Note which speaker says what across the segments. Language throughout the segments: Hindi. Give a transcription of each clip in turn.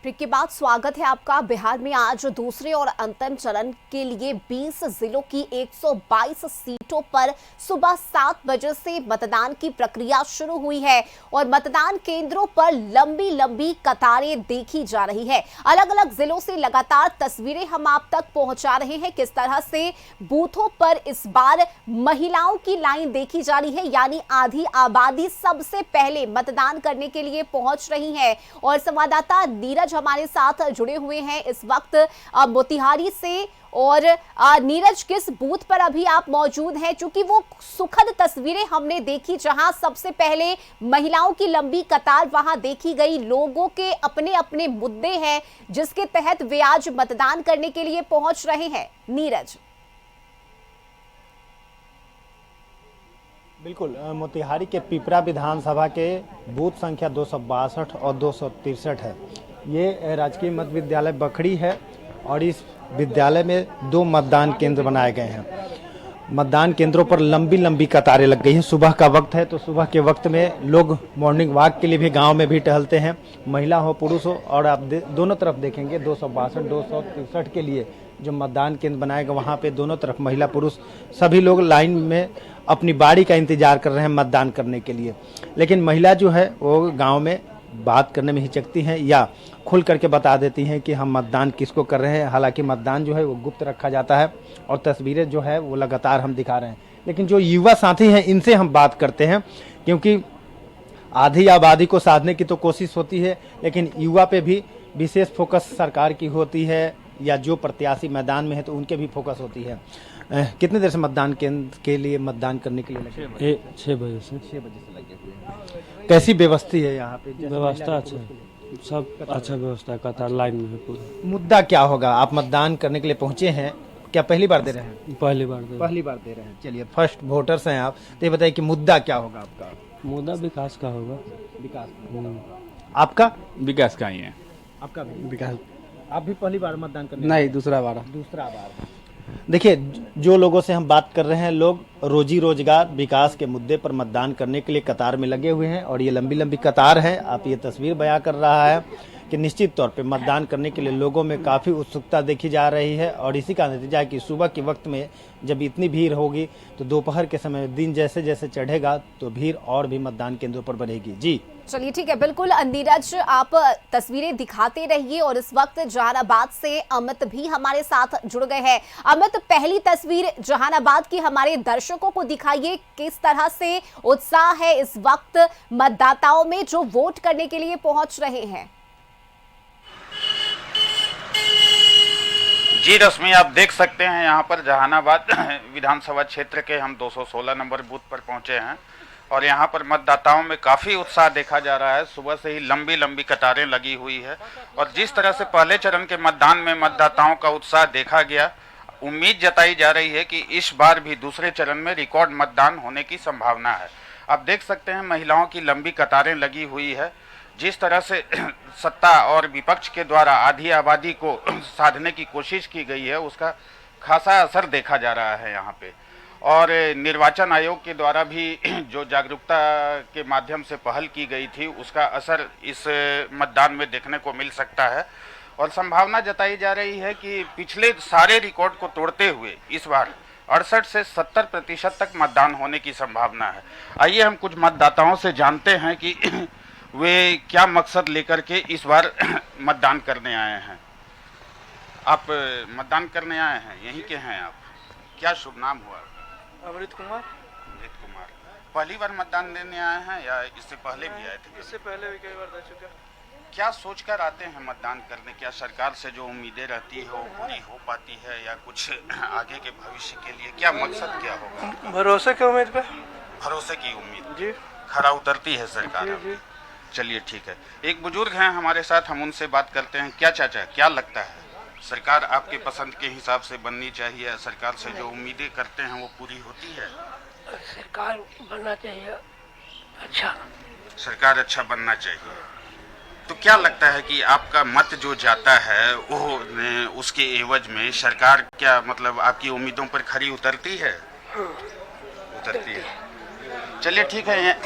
Speaker 1: ब्रेक के बाद स्वागत है आपका। बिहार में आज दूसरे और अंतिम चरण के लिए 20 जिलों की 122 सीटों पर सुबह 7 बजे से मतदान की प्रक्रिया शुरू हुई है और मतदान केंद्रों पर लंबी लंबी कतारें देखी जा रही है। अलग अलग जिलों से लगातार तस्वीरें हम आप तक पहुंचा रहे हैं किस तरह से बूथों पर इस बार महिलाओं की लाइन देखी जा रही है, यानी आधी आबादी सबसे पहले मतदान करने के लिए पहुंच रही है। और संवाददाता नीरज हमारे साथ जुड़े हुए हैं इस वक्त मोतिहारी से। और नीरज, किस बूथ पर अभी आप मौजूद हैं? क्योंकि वो सुखद तस्वीरें हमने देखी जहां सबसे पहले महिलाओं की लंबी कतार वहां देखी गई। लोगों के अपने अपने मुद्दे हैं जिसके तहत वे आज मतदान करने के लिए पहुंच रहे हैं। नीरज,
Speaker 2: बिल्कुल, मोतिहारी के पिपरा विधानसभा के बूथ संख्या 262 और 263 है। ये राजकीय मध्य विद्यालय बखरी है और इस विद्यालय में 2 मतदान केंद्र बनाए गए हैं। मतदान केंद्रों पर लंबी लंबी कतारें लग गई हैं। सुबह का वक्त है तो सुबह के वक्त में लोग मॉर्निंग वॉक के लिए भी गांव में भी टहलते हैं, महिला हो पुरुष हो। और आप दोनों तरफ देखेंगे 262 263 के लिए जो मतदान केंद्र बनाएगा वहाँ पे दोनों तरफ महिला पुरुष सभी लोग लाइन में अपनी बारी का इंतजार कर रहे हैं मतदान करने के लिए। लेकिन महिला जो है वो गांव में बात करने में हिचकती हैं या खुल करके बता देती हैं कि हम मतदान किसको कर रहे हैं। हालांकि मतदान जो है वो गुप्त रखा जाता है और तस्वीरें जो है वो लगातार हम दिखा रहे हैं। लेकिन जो युवा साथी हैं इनसे हम बात करते हैं, क्योंकि आधी आबादी को साधने की तो कोशिश होती है लेकिन युवा पे भी विशेष फोकस सरकार की होती है या जो प्रत्याशी मैदान में है तो उनके भी फोकस होती है। कितने देर से मतदान केंद्र के लिए मतदान करने के लिए लगे?
Speaker 3: 6 बजे से।
Speaker 2: 6 बजे से लगे हुए। कैसी व्यवस्था है यहाँ पे?
Speaker 3: व्यवस्था अच्छा है, सब अच्छा व्यवस्था है, कतार लाइन में है पूरा।
Speaker 2: मुद्दा क्या होगा? आप मतदान करने के लिए पहुँचे हैं, क्या पहली बार दे रहे हैं?
Speaker 3: पहली बार दे
Speaker 2: रहे हैं। चलिए, फर्स्ट वोटर्स हैं आप, तो ये बताइए कि मुद्दा क्या होगा आपका?
Speaker 3: मुद्दा विकास का होगा।
Speaker 2: विकास। आपका?
Speaker 4: विकास का ही है।
Speaker 2: आपका भी
Speaker 3: विकास।
Speaker 2: आप भी पहली बार मतदान करने?
Speaker 3: नहीं, दूसरा बार।
Speaker 2: देखिए, जो लोगों से हम बात कर रहे हैं, लोग रोजी रोजगार विकास के मुद्दे पर मतदान करने के लिए कतार में लगे हुए हैं और ये लंबी लंबी कतार है। आप ये तस्वीर बयां कर रहा है कि निश्चित तौर पे मतदान करने के लिए लोगों में काफ़ी उत्सुकता देखी जा रही है और इसी का नतीजा है कि सुबह के वक्त में जब इतनी भीड़ होगी तो दोपहर के समय दिन जैसे जैसे चढ़ेगा तो भीड़ और भी मतदान केंद्रों पर बढ़ेगी। जी
Speaker 1: चलिए ठीक है, बिल्कुल नीरज, आप तस्वीरें दिखाते रहिए। और इस वक्त जहानाबाद से अमित भी हमारे साथ जुड़ गए हैं। अमित, पहली तस्वीर जहानाबाद की हमारे दर्शकों को दिखाइए, किस तरह से उत्साह है इस वक्त मतदाताओं में जो वोट करने के लिए पहुंच रहे हैं।
Speaker 4: जी रश्मि, आप देख सकते हैं यहाँ पर जहानाबाद विधानसभा क्षेत्र के हम 216 नंबर बूथ पर पहुंचे हैं और यहाँ पर मतदाताओं में काफ़ी उत्साह देखा जा रहा है। सुबह से ही लंबी लंबी कतारें लगी हुई है और जिस तरह से पहले चरण के मतदान में मतदाताओं का उत्साह देखा गया, उम्मीद जताई जा रही है कि इस बार भी दूसरे चरण में रिकॉर्ड मतदान होने की संभावना है। आप देख सकते हैं महिलाओं की लंबी कतारें लगी हुई है। जिस तरह से सत्ता और विपक्ष के द्वारा आधी आबादी को साधने की कोशिश की गई है उसका खासा असर देखा जा रहा है यहाँ पे। और निर्वाचन आयोग के द्वारा भी जो जागरूकता के माध्यम से पहल की गई थी उसका असर इस मतदान में देखने को मिल सकता है और संभावना जताई जा रही है कि पिछले सारे रिकॉर्ड को तोड़ते हुए इस बार 68 से 70% तक मतदान होने की संभावना है। आइए हम कुछ मतदाताओं से जानते हैं कि वे क्या मकसद लेकर के इस बार मतदान करने आए हैं। आप मतदान करने आए हैं, यहीं के हैं आप? क्या शुभ नाम हुआ?
Speaker 5: अमृत कुमार।
Speaker 4: पहली बार मतदान देने आए हैं या इससे पहले भी आए थे?
Speaker 5: इससे पहले भी कई बार दे चुका।
Speaker 4: क्या सोचकर आते हैं मतदान करने? क्या सरकार से जो उम्मीदें रहती है वो पूरी हो पाती है या कुछ आगे के भविष्य के लिए क्या मकसद क्या होगा?
Speaker 5: भरोसे की उम्मीद पे।
Speaker 4: भरोसे की उम्मीद
Speaker 5: जी।
Speaker 4: खरा उतरती है सरकार।
Speaker 5: जी, जी।
Speaker 4: चलिए ठीक है, एक बुजुर्ग हैं हमारे साथ, हम उनसे बात करते हैं। क्या चाचा, क्या लगता है सरकार आपके पसंद के हिसाब से बननी चाहिए? सरकार से जो उम्मीदें करते हैं वो पूरी होती है?
Speaker 6: सरकार बनना चाहिए अच्छा।
Speaker 4: सरकार अच्छा बनना चाहिए। तो क्या लगता है कि आपका मत जो जाता है वो उसके एवज में सरकार क्या मतलब आपकी उम्मीदों पर खरी उतरती है? उतरती है। चलिए ठीक है,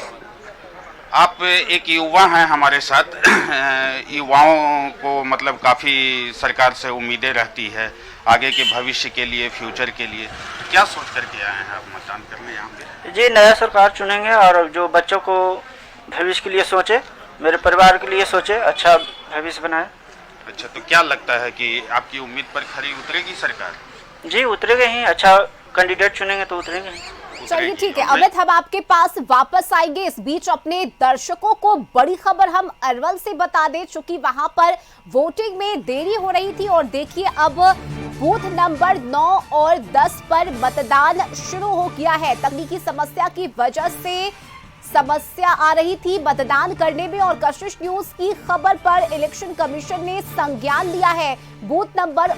Speaker 4: आप एक युवा हैं हमारे साथ। युवाओं को मतलब काफ़ी सरकार से उम्मीदें रहती है आगे के भविष्य के लिए, फ्यूचर के लिए। क्या सोच करके आए हैं आप मतदान करने यहाँ पे?
Speaker 5: जी, नया सरकार चुनेंगे और जो बच्चों को भविष्य के लिए सोचे, मेरे परिवार के लिए सोचे, अच्छा भविष्य बनाए।
Speaker 4: अच्छा, तो क्या लगता है कि आपकी उम्मीद पर खरी उतरेगी सरकार?
Speaker 5: जी उतरेंगे ही, अच्छा कैंडिडेट चुनेंगे तो उतरेंगे ही।
Speaker 1: चलिए ठीक है अमित, हम आपके पास वापस आएंगे। इस बीच अपने दर्शकों को बड़ी खबर हम अरवल से बता दें, चूंकि वहां पर वोटिंग में देरी हो रही थी और देखिए अब बूथ नंबर 9 और 10 पर मतदान शुरू हो गया है। तकनीकी समस्या की वजह से समस्या आ रही थी मतदान करने में और कशिश न्यूज की खबर पर इलेक्शन कमीशन ने संज्ञान लिया है। बूथ नंबर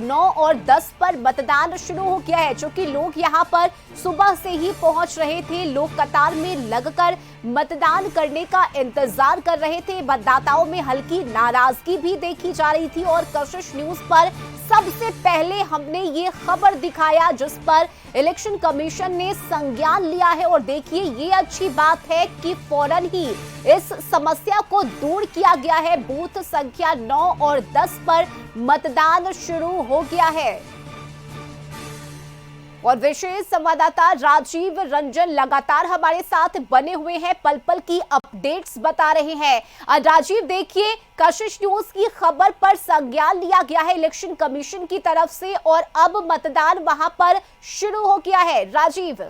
Speaker 1: 9 और 10 पर मतदान शुरू हो गया है, क्योंकि लोग यहां पर सुबह से ही पहुंच रहे थे। लोग कतार में लगकर मतदान करने का इंतजार कर रहे थे। मतदाताओं में हल्की नाराजगी भी देखी जा रही थी और कशिश न्यूज पर सबसे पहले हमने ये खबर दिखाया जिस पर इलेक्शन कमीशन ने संज्ञान लिया है। और देखिए ये अच्छी बात है कि फौरन ही इस समस्या को दूर किया गया है। बूथ संख्या 9 और 10 पर मतदान शुरू हो गया है और विशेष संवाददाता राजीव रंजन लगातार हमारे साथ बने हुए हैं, पल पल की अपडेट्स बता रहे हैं। राजीव, देखिए कशिश न्यूज की खबर पर संज्ञान लिया गया है इलेक्शन कमीशन की तरफ से और अब मतदान वहां पर शुरू हो गया है। राजीव,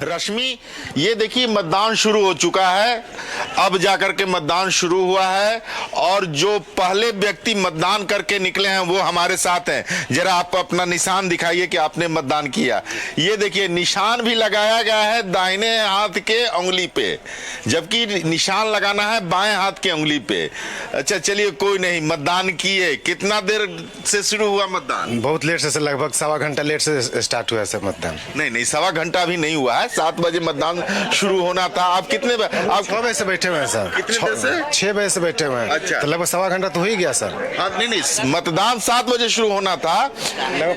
Speaker 7: रश्मि, ये देखिए मतदान शुरू हो चुका है। अब जाकर के मतदान शुरू हुआ है और जो पहले व्यक्ति मतदान करके निकले हैं वो हमारे साथ हैं। जरा आप अपना निशान दिखाइए कि आपने मतदान किया। ये देखिए निशान भी लगाया गया है दाहिने हाथ के उंगली पे, जबकि निशान लगाना है बाएं हाथ के उंगली पे। अच्छा चलिए कोई नहीं, मतदान किए। कितना देर से शुरू हुआ मतदान?
Speaker 8: बहुत लेट से, लगभग सवा घंटा लेट से स्टार्ट हुआ है मतदान।
Speaker 7: नहीं, सवा घंटा भी नहीं हुआ है, 7 बजे मतदान शुरू होना था। आप कितने बजे? आप
Speaker 8: 6 बजे से बैठे हुए हैं सर।
Speaker 7: कितने देर से?
Speaker 8: 6 बजे से बैठे हुए हैं।
Speaker 7: अच्छा,
Speaker 8: तो लगभग सवा घंटा तो हो ही गया सर।
Speaker 7: हाँ, नहीं, मतदान 7 बजे शुरू होना था,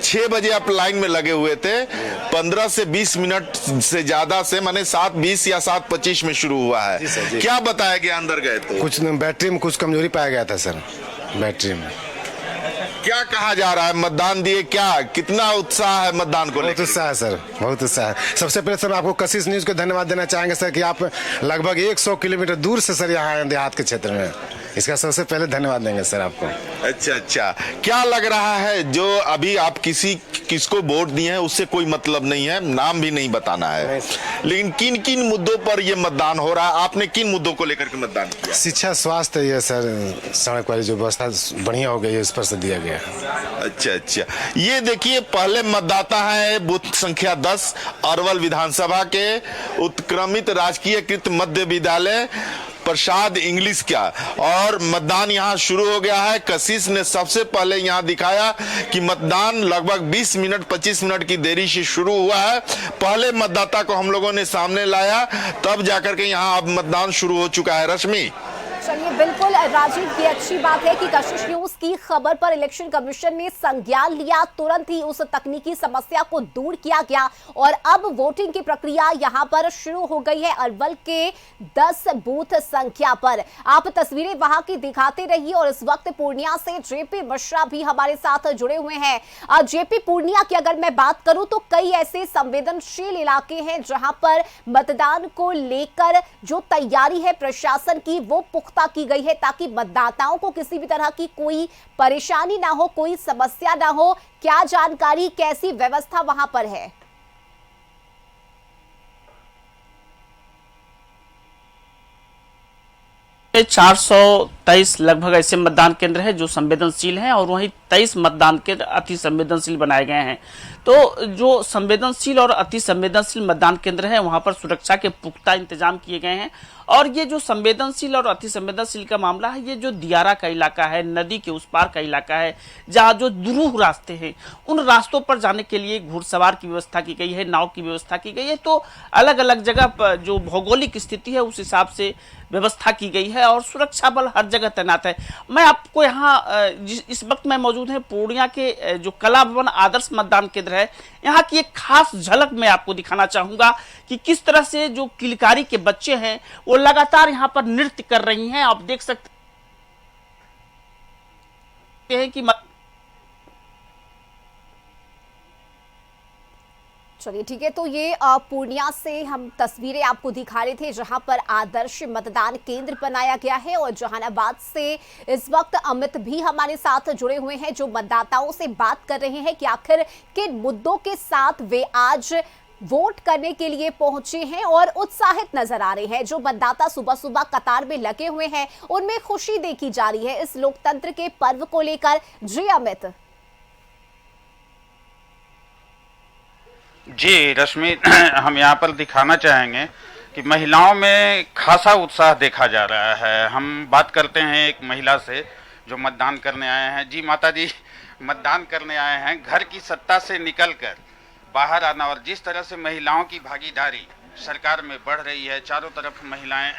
Speaker 7: 6 बजे आप लाइन में लगे हुए थे। 15 से 20 मिनट से ज्यादा से, माने 7:20 या 7:25 में शुरू हुआ है। क्या बताया गया अंदर गए तो?
Speaker 8: कुछ बैटरी में कुछ कमजोरी पाया गया था सर, बैटरी में।
Speaker 7: क्या कहा जा रहा है? मतदान दिए क्या? कितना उत्साह है मतदान को लेकर?
Speaker 8: बहुत उत्साह है सर, बहुत उत्साह है। सबसे पहले सर आपको कशिश न्यूज को धन्यवाद देना चाहेंगे सर कि आप लगभग 100 किलोमीटर दूर से सर यहाँ आए देहात के क्षेत्र में। इसका सबसे पहले धन्यवाद देंगे सर आपको।
Speaker 7: अच्छा, क्या लग रहा है जो अभी आप किसको वोट दिए हैं उससे कोई मतलब नहीं है, नाम भी नहीं बताना है, लेकिन किन किन मुद्दों पर ये मतदान हो रहा है? आपने किन मुद्दों को लेकर के मतदान किया?
Speaker 8: शिक्षा, स्वास्थ्य, ये सर सड़क वाली जो व्यवस्था बढ़िया हो गई है, इस पर से दिया गया।
Speaker 7: अच्छा, ये देखिए पहले मतदाता है बूथ संख्या 10 अरवल विधानसभा के उत्क्रमित राजकीयकृत मध्य विद्यालय प्रसाद इंग्लिश का, और मतदान यहां शुरू हो गया है। कशिश ने सबसे पहले यहां दिखाया कि मतदान लगभग 20 मिनट 25 मिनट की देरी से शुरू हुआ है। पहले मतदाता को हम लोगों ने सामने लाया, तब जाकर के यहां अब मतदान शुरू हो चुका है। रश्मि,
Speaker 1: चलिए बिल्कुल राजीव, की अच्छी बात है कि कशिश न्यूज की खबर पर इलेक्शन कमीशन ने संज्ञान लिया, तुरंत ही उस तकनीकी समस्या को दूर किया गया और अब वोटिंग की प्रक्रिया यहां पर शुरू हो गई है अरवल के 10 बूथ संख्या पर। आप तस्वीरें वहां की दिखाते रहिए और इस वक्त पूर्णिया से जेपी मिश्रा भी हमारे साथ जुड़े हुए हैं। जेपी, पूर्णिया की अगर मैं बात करूं तो कई ऐसे संवेदनशील इलाके हैं जहां पर मतदान को लेकर जो तैयारी है प्रशासन की वो पुख्ता की गई है ताकि मतदाताओं को किसी भी तरह की कोई परेशानी ना हो, कोई समस्या ना हो। क्या जानकारी, कैसी व्यवस्था वहां पर है?
Speaker 9: 423 लगभग ऐसे मतदान केंद्र हैं जो संवेदनशील हैं और वहीं 23 मतदान केंद्र अति संवेदनशील बनाए गए हैं। तो जो संवेदनशील और अति संवेदनशील मतदान केंद्र हैं वहां पर सुरक्षा के पुख्ता इंतजाम किए गए हैं। और ये जो संवेदनशील और अति संवेदनशील का मामला है, ये जो दियारा का इलाका है, नदी के उस पार का इलाका है, जहाँ जो दुरूह रास्ते हैं उन रास्तों पर जाने के लिए घुड़सवार की व्यवस्था की गई है, नाव की व्यवस्था की गई है। तो अलग अलग जगह पर जो भौगोलिक स्थिति है उस हिसाब से व्यवस्था की गई है और सुरक्षा बल हर जगह जगह तैनात है। मैं आपको यहाँ इस वक्त मैं मौजूद है पूर्णिया के जो कला भवन आदर्श मतदान केंद्र है, यहाँ की एक खास झलक मैं आपको दिखाना चाहूंगा कि किस तरह से जो किलकारी के बच्चे हैं वो लगातार यहाँ पर नृत्य कर रही हैं। आप देख सकते हैं कि
Speaker 1: चलिए ठीक है, तो ये पूर्णिया से हम तस्वीरें आपको दिखा रहे थे जहां पर आदर्श मतदान केंद्र बनाया गया है। और जहानाबाद से इस वक्त अमित भी हमारे साथ जुड़े हुए हैं जो मतदाताओं से बात कर रहे हैं कि आखिर किन मुद्दों के साथ वे आज वोट करने के लिए पहुंचे हैं और उत्साहित नजर आ रहे हैं। जो मतदाता सुबह सुबह कतार में लगे हुए हैं उनमें खुशी देखी जा रही है इस लोकतंत्र के पर्व को लेकर। जी अमित।
Speaker 4: जी रश्मि, हम यहाँ पर दिखाना चाहेंगे कि महिलाओं में खासा उत्साह देखा जा रहा है। हम बात करते हैं एक महिला से जो मतदान करने आए हैं। जी माता जी, मतदान करने आए हैं, घर की सत्ता से निकलकर बाहर आना, और जिस तरह से महिलाओं की भागीदारी सरकार में बढ़ रही है, चारों तरफ महिलाएं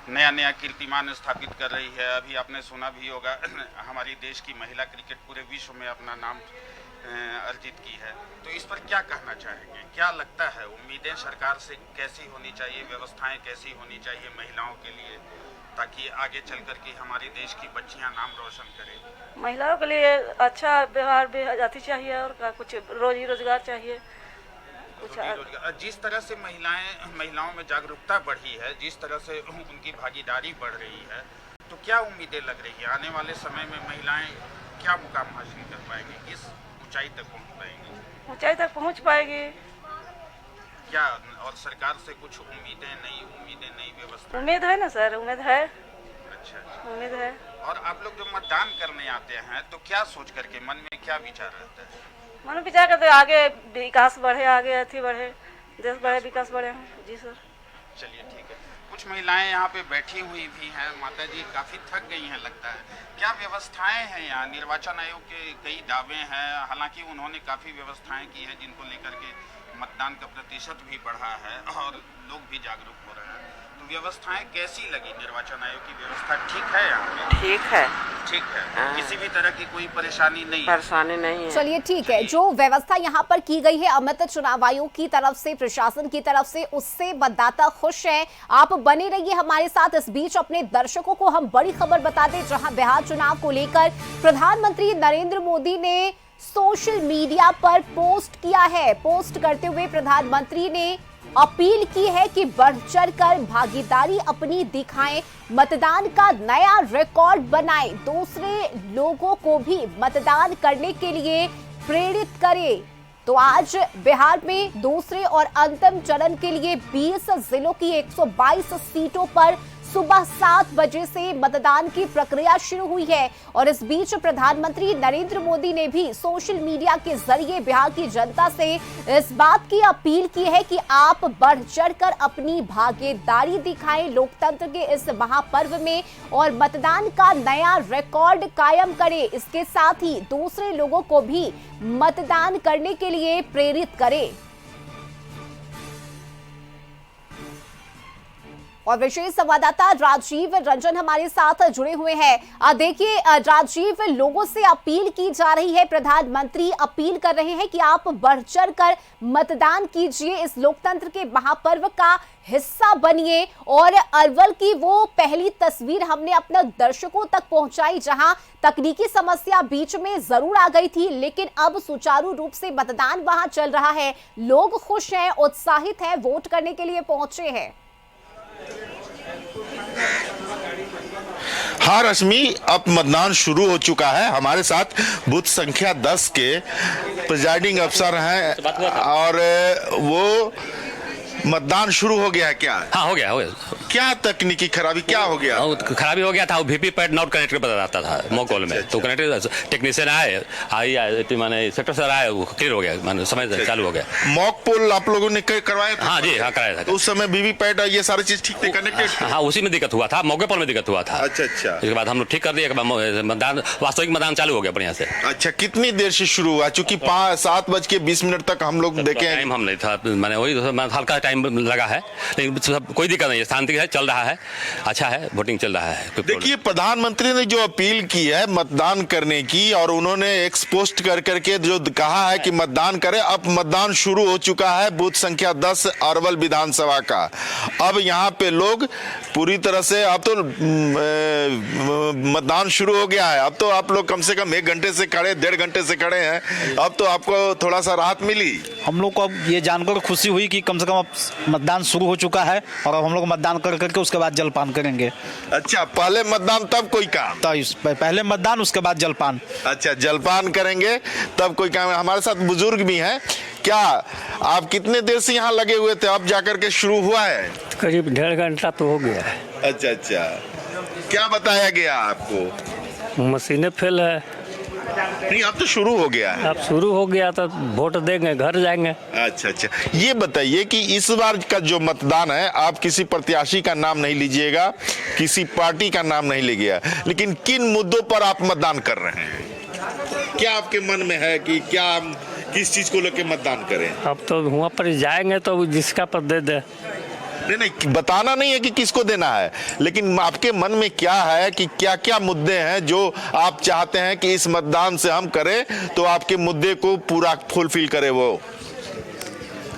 Speaker 4: नया नया कीर्तिमान स्थापित कर रही है। अभी आपने सुना भी होगा हमारी देश की महिला क्रिकेट पूरे विश्व में अपना नाम अर्जित की है। तो इस पर क्या कहना चाहेंगे? क्या लगता है उम्मीदें सरकार से कैसी होनी चाहिए, व्यवस्थाएं कैसी होनी चाहिए महिलाओं के लिए, ताकि आगे चलकर के हमारे देश की बच्चियां नाम रोशन करें?
Speaker 10: महिलाओं के लिए अच्छा व्यवहार भी आती चाहिए और कुछ रोजी रोजगार चाहिए।
Speaker 4: जिस तरह से महिलाओं में जागरूकता बढ़ी है, जिस तरह से उनकी भागीदारी बढ़ रही है, तो क्या उम्मीदें लग रही है आने वाले समय में महिलाएं क्या मुकाम हासिल कर पाएंगी, किस ऊंचाई तक पहुंच पाएंगी?
Speaker 10: ऊंचाई तक पहुंच पाएगी
Speaker 4: क्या? और सरकार से कुछ उम्मीदें, नई व्यवस्था?
Speaker 10: उम्मीद है ना सर, उम्मीद है।
Speaker 4: अच्छा,
Speaker 10: उम्मीद है।
Speaker 4: और आप लोग जो मतदान करने आते हैं तो क्या सोच करके, मन में क्या विचार रहता है?
Speaker 10: मन विचार करते आगे विकास बढ़े, आगे अथी बढ़े, देश बढ़े, विकास बढ़े। जी सर।
Speaker 4: चलिए ठीक है। कुछ महिलाएं यहाँ पे बैठी हुई भी हैं। माता जी काफी थक गई हैं लगता है। क्या व्यवस्थाएं हैं यहाँ? निर्वाचन आयोग के कई दावे हैं, हालांकि उन्होंने काफी व्यवस्थाएं की है जिनको लेकर के मतदान का प्रतिशत भी बढ़ा है और लोग भी जागरूक हो रहे हैं। तो व्यवस्थाएं कैसी लगी? निर्वाचन आयोग की व्यवस्था ठीक है यहाँ पे?
Speaker 11: ठीक है,
Speaker 4: ठीक है। किसी भी तरह की कोई परेशानी नहीं
Speaker 11: है।
Speaker 1: चलिए ठीक है, जो व्यवस्था यहाँ पर की गई है अमित चुनाव आयोग की तरफ से, प्रशासन की तरफ से, उससे मतदाता खुश है। आप बने रहिए हमारे साथ। इस बीच अपने दर्शकों को हम बड़ी खबर बता दें, जहां बिहार चुनाव को लेकर प्रधानमंत्री नरेंद्र मोदी ने सोशल मीडिया पर पोस्ट किया है। पोस्ट करते हुए प्रधानमंत्री ने अपील की है कि बढ़ चढ़कर भागीदारी अपनी दिखाएं, मतदान का नया रिकॉर्ड बनाएं, दूसरे लोगों को भी मतदान करने के लिए प्रेरित करें। तो आज बिहार में दूसरे और अंतिम चरण के लिए 20 जिलों की 122 सीटों पर सुबह 7 बजे से मतदान की प्रक्रिया शुरू हुई है। और इस बीच प्रधानमंत्री नरेंद्र मोदी ने भी सोशल मीडिया के जरिए बिहार की जनता से इस बात की अपील की है कि आप बढ़ चढ़कर अपनी भागीदारी दिखाएं लोकतंत्र के इस महापर्व में और मतदान का नया रिकॉर्ड कायम करें। इसके साथ ही दूसरे लोगों को भी मतदान करने के लिए प्रेरित करें। और विशेष संवाददाता राजीव रंजन हमारे साथ जुड़े हुए हैं। देखिए राजीव, लोगों से अपील की जा रही है, प्रधानमंत्री अपील कर रहे हैं कि आप बढ़ चढ़कर मतदान कीजिए, इस लोकतंत्र के महापर्व का हिस्सा बनिए। और अरवल की वो पहली तस्वीर हमने अपने दर्शकों तक पहुंचाई जहां तकनीकी समस्या बीच में जरूर आ गई थी, लेकिन अब सुचारू रूप से मतदान वहां चल रहा है। लोग खुश हैं, उत्साहित हैं, वोट करने के लिए पहुंचे हैं।
Speaker 7: हाँ रश्मि, अब मतदान शुरू हो चुका है। हमारे साथ बूथ संख्या 10 के प्रिजाइडिंग अफसर हैं और वो मतदान शुरू हो गया है क्या?
Speaker 12: हाँ हो गया।
Speaker 7: क्या तकनीकी खराबी क्या हो गया?
Speaker 12: खराबी हो गया था, वीवीपैट नॉट कनेक्टेड बता रहा था मॉकॉल में। तो कनेक्टेड टेक्नीशियन आए माने सेक्टर सर आए, क्लियर हो गया, माने समय चालू हो गया।
Speaker 7: मॉक पोल आप लोगों ने करवाया था?
Speaker 12: हाँ जी, हाँ कराया था।
Speaker 7: तो उस समय वीवीपैट ये सारी चीज ठीक थे, कनेक्टेड?
Speaker 12: हाँ उसी में दिक्कत हुआ था, मौके पर में दिक्कत हुआ था।
Speaker 7: अच्छा।
Speaker 12: इसके बाद हम लोग ठीक कर दिए, मतदान वास्तविक मतदान चालू हो गया बढ़िया से।
Speaker 7: अच्छा, कितनी देर से शुरू हुआ? चूंकि 7:20 तक हम लोग देखे।
Speaker 12: टाइम हम नहीं था, मैंने वही हल्का टाइम टाइम लगा है, लेकिन सब कोई दिक्कत नहीं है, शांति है, चल रहा है, अच्छा है, वोटिंग चल रहा है।
Speaker 7: देखिए, प्रधानमंत्री ने जो अपील की है मतदान करने की, और उन्होंने एक पोस्ट कर करके जो कहा है कि मतदान करें, अब मतदान शुरू हो चुका है बूथ संख्या 10 अरवल विधानसभा का। अब यहाँ पे लोग पूरी तरह से, अब तो मतदान शुरू हो गया है, अब तो आप लोग कम से कम 1 घंटे से खड़े, 1.5 घंटे से खड़े हैं, अब तो आपको थोड़ा सा राहत मिली।
Speaker 11: हम लोग को अब ये जानकर खुशी हुई कि कम से कम अब मतदान शुरू हो चुका है, और अब हम लोग मतदान कर करके उसके बाद जलपान करेंगे।
Speaker 7: अच्छा, पहले मतदान तब कोई काम?
Speaker 11: तो पहले मतदान, उसके बाद जलपान।
Speaker 7: अच्छा, जलपान करेंगे तब कोई काम। हमारे साथ बुजुर्ग भी हैं। क्या आप कितने देर से यहाँ लगे हुए थे, अब जाकर के शुरू हुआ है?
Speaker 6: करीब 1.5 घंटा तो हो गया है।
Speaker 7: अच्छा अच्छा, क्या बताया गया आपको?
Speaker 6: मशीनें फेल है।
Speaker 7: नहीं, अब तो शुरू हो गया है।
Speaker 6: अब शुरू हो गया तो वोट देंगे, घर जाएंगे।
Speaker 7: अच्छा अच्छा, ये बताइए कि इस बार का जो मतदान है, आप किसी प्रत्याशी का नाम नहीं लीजिएगा, किसी पार्टी का नाम नहीं लीजिएगा, लेकिन किन मुद्दों पर आप मतदान कर रहे हैं? क्या आपके मन में है कि क्या किस चीज को लेकर मतदान करें?
Speaker 6: अब तो वहाँ पर जाएंगे तो जिसका पर दे दे।
Speaker 7: नहीं, बताना नहीं है कि किसको देना है, लेकिन आपके मन में क्या है कि क्या क्या मुद्दे हैं जो आप चाहते हैं कि इस मतदान से हम करें तो आपके मुद्दे को पूरा फुलफिल करे? वो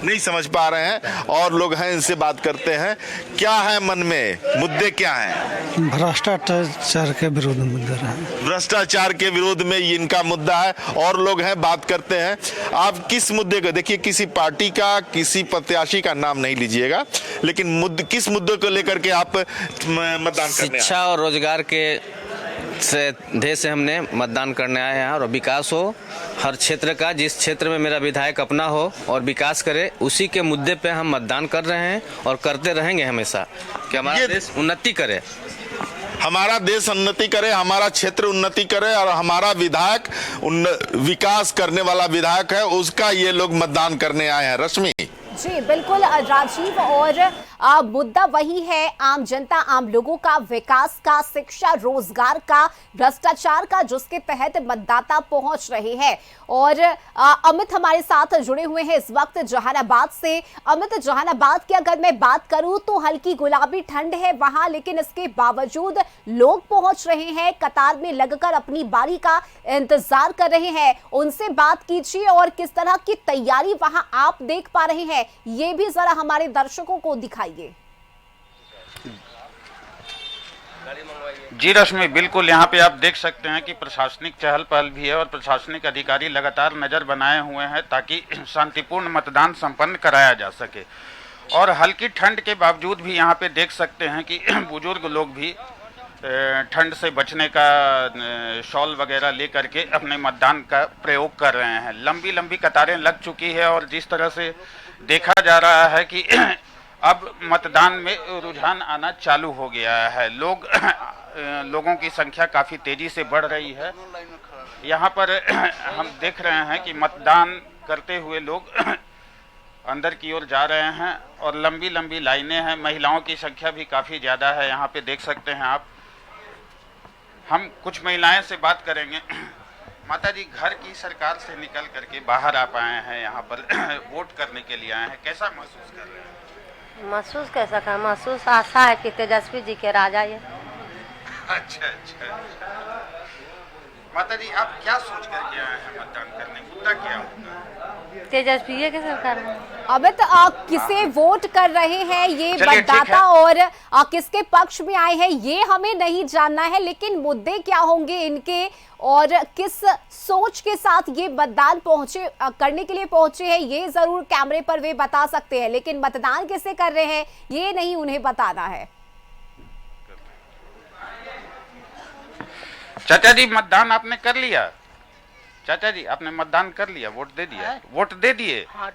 Speaker 7: नहीं समझ पा रहे हैं, और लोग हैं, इनसे बात करते हैं। क्या है मन में, मुद्दे क्या हैं?
Speaker 11: भ्रष्टाचार के विरोध में मुद्दा है।
Speaker 7: भ्रष्टाचार के विरोध में इनका मुद्दा है, और लोग हैं, बात करते हैं। आप किस मुद्दे को, देखिए किसी पार्टी का, किसी प्रत्याशी का नाम नहीं लीजिएगा, लेकिन किस मुद्दे को लेकर के आप मतदान करने?
Speaker 13: शिक्षा और रोजगार के ध्येय से हमने मतदान करने आए हैं, और विकास हो हर क्षेत्र का, जिस क्षेत्र में मेरा विधायक अपना हो और विकास करे, उसी के मुद्दे पे हम मतदान कर रहे हैं और करते रहेंगे हमेशा, कि हमारा देश उन्नति करे,
Speaker 7: हमारा देश उन्नति करे, हमारा क्षेत्र उन्नति करे, और हमारा विधायक विकास करने वाला विधायक है, उसका ये लोग मतदान करने आए हैं। रश्मि
Speaker 1: जी बिल्कुल राजीव, और मुद्दा वही है, आम जनता, आम लोगों का, विकास का, शिक्षा, रोजगार का, भ्रष्टाचार का, जिसके तहत मतदाता पहुंच रहे हैं। और अमित हमारे साथ जुड़े हुए हैं इस वक्त जहानाबाद से। अमित, जहानाबाद की अगर मैं बात करूं तो हल्की गुलाबी ठंड है वहां, लेकिन इसके बावजूद लोग पहुंच रहे हैं, कतार में लगकर अपनी बारी का इंतजार कर रहे हैं। उनसे बात कीजिए, और किस तरह की तैयारी वहां आप देख पा रहे हैं, ये भी जरा हमारे दर्शकों को दिखाइए।
Speaker 4: जी रश्मि, बिल्कुल यहाँ पे आप देख सकते हैं कि प्रशासनिक चहल पहल भी है, और प्रशासनिक अधिकारी लगातार नजर बनाए हुए हैं ताकि शांतिपूर्ण मतदान संपन्न कराया जा सके। और हल्की ठंड के बावजूद भी यहाँ पे देख सकते हैं कि बुजुर्ग लोग भी ठंड से बचने का शॉल वगैरह लेकर के अपने मतदान का प्रयोग कर रहे हैं। लंबी लंबी कतारें लग चुकी है, और जिस तरह से देखा जा रहा है कि अब मतदान में रुझान आना चालू हो गया है। लोगों की संख्या काफ़ी तेज़ी से बढ़ रही है। यहाँ पर हम देख रहे हैं कि मतदान करते हुए लोग अंदर की ओर जा रहे हैं, और लंबी लंबी लाइनें हैं। महिलाओं की संख्या भी काफ़ी ज़्यादा है, यहाँ पे देख सकते हैं आप। हम कुछ महिलाएं से बात करेंगे। माता जी, घर की सरकार से निकल करके बाहर आप आए हैं, यहाँ पर वोट करने के लिए आए हैं, कैसा महसूस कर रहे हैं?
Speaker 10: महसूस कैसा का महसूस आशा है कि तेजस्वी जी के राजा ये।
Speaker 4: अच्छा अच्छा, माता जी आप क्या सोच करके आए हैं मतदान करने, मुद्दा क्या होगा?
Speaker 10: तेजस्वी के सरकार में।
Speaker 1: अमित, किसे वोट कर रहे हैं ये मतदाता, और किसके पक्ष में आए हैं ये हमें नहीं जानना है, लेकिन मुद्दे क्या होंगे इनके, और किस सोच के साथ ये मतदान करने के लिए पहुंचे हैं, ये जरूर कैमरे पर वे बता सकते हैं, लेकिन मतदान किसे कर रहे हैं ये नहीं उन्हें बताना है।
Speaker 4: चाचा जी, मतदान आपने कर लिया? चाचा जी, आपने मतदान कर लिया, वोट दे दिया? वोट दे दिए?
Speaker 6: हाँ,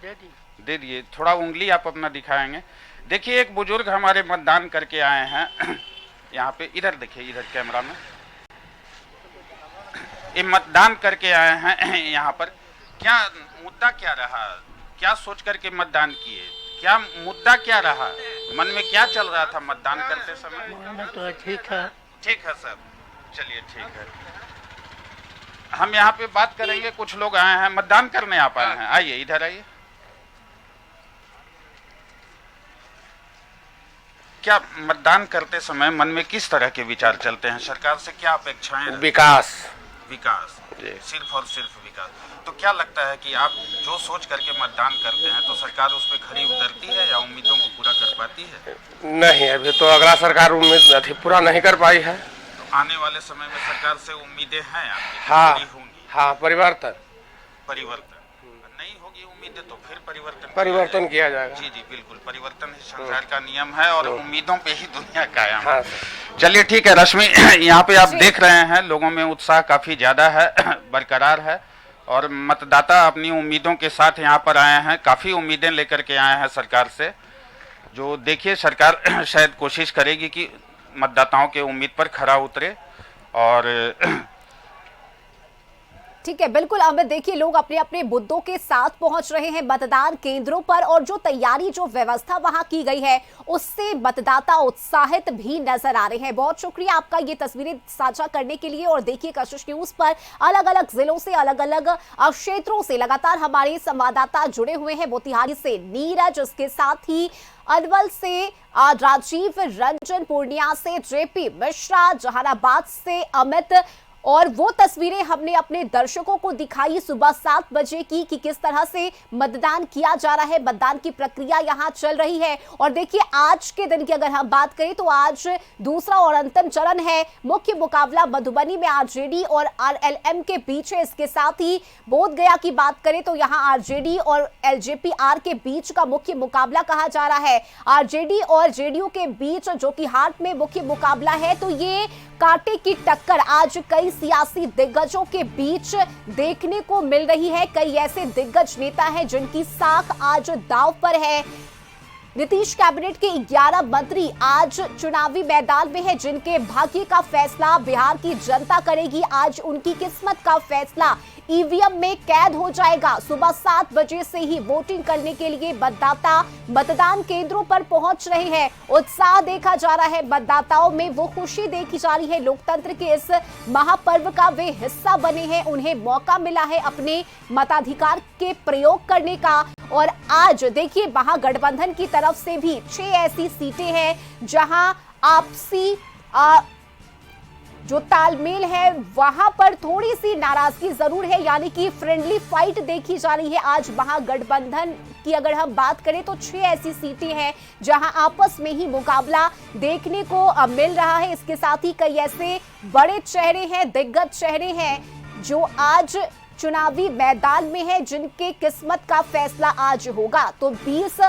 Speaker 4: दे दिए। थोड़ा उंगली आप अपना दिखाएंगे। देखिए, एक बुजुर्ग हमारे मतदान करके आए हैं यहाँ पे, इधर देखिए, इधर कैमरा में, ये मतदान करके आए हैं यहाँ पर। क्या मुद्दा क्या रहा, क्या सोच करके मतदान किए, क्या मुद्दा क्या रहा, मन में क्या चल रहा था मतदान करते समय?
Speaker 6: तो ठीक है।
Speaker 4: ठीक है सर, चलिए ठीक है। हम यहाँ पे बात करेंगे, कुछ लोग आए हैं मतदान करने, आप आए हैं, आइए इधर आइए। क्या मतदान करते समय मन में किस तरह के विचार चलते हैं? सरकार से क्या अपेक्षाएं?
Speaker 14: विकास
Speaker 4: सिर्फ और सिर्फ विकास। तो क्या लगता है कि आप जो सोच करके मतदान करते हैं तो सरकार उस पर खरी उतरती है या उम्मीदों को पूरा कर पाती है?
Speaker 14: नहीं, अभी तो अगला सरकार उम्मीद पूरा नहीं कर पाई है।
Speaker 4: तो आने वाले समय में सरकार से उम्मीदें हैं आपकी?
Speaker 14: हाँ, परिवर्तन
Speaker 4: नहीं होगी उम्मीदें तो फिर
Speaker 14: परिवर्तन किया जाएगा।
Speaker 4: जी बिल्कुल, परिवर्तन ही संसार का नियम है और उम्मीदों पे ही दुनिया कायम है। चलिए ठीक है रश्मि, यहाँ पे आप देख रहे हैं लोगों में उत्साह काफी ज्यादा है, बरकरार है और मतदाता अपनी उम्मीदों के साथ यहाँ पर आए हैं, काफी उम्मीदें लेकर के आए हैं सरकार से। जो देखिए सरकार शायद कोशिश करेगी कि मतदाताओं के उम्मीद पर खरा उतरे। और
Speaker 1: ठीक है, बिल्कुल अमित, देखिए लोग अपने अपने मुद्दों के साथ पहुंच रहे हैं मतदान केंद्रों पर और जो तैयारी, जो व्यवस्था वहां की गई है उससे मतदाता उत्साहित भी नजर आ रहे हैं। बहुत शुक्रिया आपका ये तस्वीरें साझा करने के लिए। और देखिए कशिश न्यूज पर अलग अलग जिलों से, अलग अलग क्षेत्रों से लगातार हमारे संवाददाता जुड़े हुए हैं। मोतिहारी से नीरज, इसके साथ ही अरवल से राजीव रंजन, पूर्णिया से जेपी मिश्रा, जहानाबाद से अमित। और वो तस्वीरें हमने अपने दर्शकों को दिखाई सुबह 7 बजे की कि किस तरह से मतदान किया जा रहा है, मतदान की प्रक्रिया यहां चल रही है। और देखिए आज के दिन की अगर हम बात करें तो आज दूसरा और अंतिम चरण है। मुख्य मुकाबला मधुबनी में आरजेडी और आरएलएम के बीच है। इसके साथ ही बोधगया की बात करें तो यहां आरजेडी और एलजेपी-आर के बीच का मुख्य मुकाबला कहा जा रहा है। आरजेडी और जेडीयू के बीच जो कि हाट में मुख्य मुकाबला है, तो ये कांटे की टक्कर आज कई सियासी दिग्गजों के बीच देखने को मिल रही है। कई ऐसे दिग्गज नेता हैं जिनकी साख आज दांव पर है। नीतीश कैबिनेट के 11 मंत्री आज चुनावी मैदान में हैं, जिनके भाग्य का फैसला बिहार की जनता करेगी। आज उनकी किस्मत का फैसला ईवीएम में कैद हो जाएगा। सुबह 7 बजे से ही वोटिंग करने के लिए मतदाता मतदान केंद्रों पर पहुंच रहे हैं। उत्साह देखा जा रहा है मतदाताओं में, वो खुशी देखी जा रही है। लोकतंत्र के इस महापर्व का वे हिस्सा बने हैं, उन्हें मौका मिला है अपने मताधिकार के प्रयोग करने का। और आज देखिए महागठबंधन की तरफ से भी 6 ऐसी सीटें हैं जहां आपसी जो तालमेल है वहां पर थोड़ी सी नाराजगी जरूर है, यानी कि फ्रेंडली फाइट देखी जा रही है। आज महागठबंधन की अगर हम बात करें तो 6 ऐसी सीटें हैं जहां आपस में ही मुकाबला देखने को मिल रहा है। इसके साथ ही कई ऐसे बड़े चेहरे हैं, दिग्गज चेहरे हैं जो आज चुनावी मैदान में है, जिनके किस्मत का फैसला आज होगा। तो 20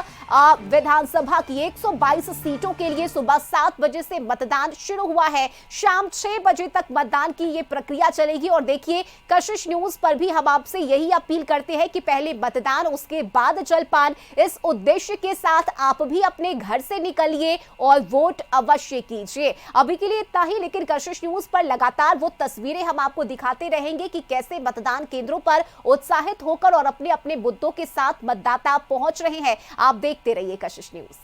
Speaker 1: विधानसभा की 122 सीटों के लिए सुबह 7 बजे से मतदान शुरू हुआ है। शाम 6 बजे तक मतदान की ये प्रक्रिया चलेगी। और देखिए कशिश न्यूज पर भी हम आपसे यही अपील करते हैं कि पहले मतदान, उसके बाद जलपान। इस उद्देश्य के साथ आप भी अपने घर से निकलिए और वोट अवश्य कीजिए। अभी के लिए इतना ही, लेकिन कशिश न्यूज पर लगातार वो तस्वीरें हम आपको दिखाते रहेंगे कि कैसे मतदान केंद्रों पर उत्साहित होकर और अपने अपने मुद्दों के साथ मतदाता पहुंच रहे हैं। आप देखते रहिए कशिश न्यूज।